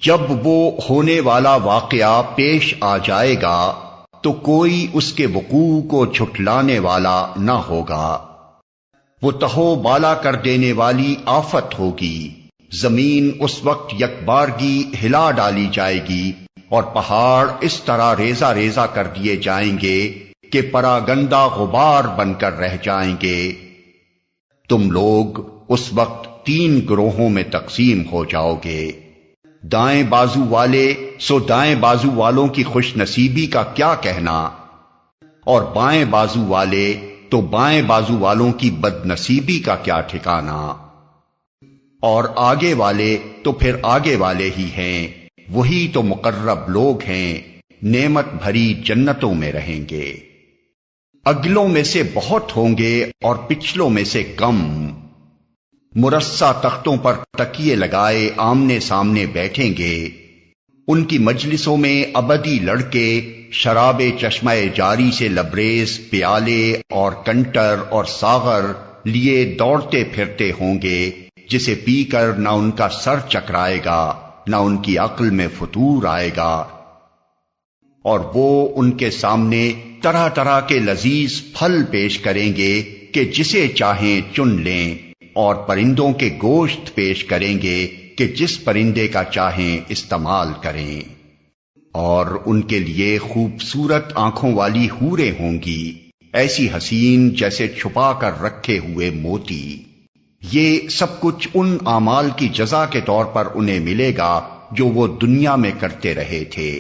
جب وہ ہونے والا واقعہ پیش آ جائے گا تو کوئی اس کے وقوع کو جھٹلانے والا نہ ہوگا۔ وہ تہو بالا کر دینے والی آفت ہوگی، زمین اس وقت یکبارگی ہلا ڈالی جائے گی اور پہاڑ اس طرح ریزہ ریزہ کر دیے جائیں گے کہ پراگندہ غبار بن کر رہ جائیں گے۔ تم لوگ اس وقت 3 گروہوں میں تقسیم ہو جاؤ گے، دائیں بازو والے سو دائیں بازو والوں کی خوش نصیبی کا کیا کہنا، اور بائیں بازو والے تو بائیں بازو والوں کی بد نصیبی کا کیا ٹھکانہ، اور آگے والے تو پھر آگے والے ہی ہیں، وہی تو مقرب لوگ ہیں، نعمت بھری جنتوں میں رہیں گے۔ اگلوں میں سے بہت ہوں گے اور پچھلوں میں سے کم، مرصع تختوں پر تکیے لگائے آمنے سامنے بیٹھیں گے، ان کی مجلسوں میں ابدی لڑکے شراب چشمہ جاری سے لبریز پیالے اور کنٹر اور ساغر لیے دوڑتے پھرتے ہوں گے، جسے پی کر نہ ان کا سر چکرائے گا نہ ان کی عقل میں فتور آئے گا، اور وہ ان کے سامنے طرح طرح کے لذیذ پھل پیش کریں گے کہ جسے چاہیں چن لیں، اور پرندوں کے گوشت پیش کریں گے کہ جس پرندے کا چاہیں استعمال کریں، اور ان کے لیے خوبصورت آنکھوں والی حوریں ہوں گی، ایسی حسین جیسے چھپا کر رکھے ہوئے موتی۔ یہ سب کچھ ان اعمال کی جزا کے طور پر انہیں ملے گا جو وہ دنیا میں کرتے رہے تھے۔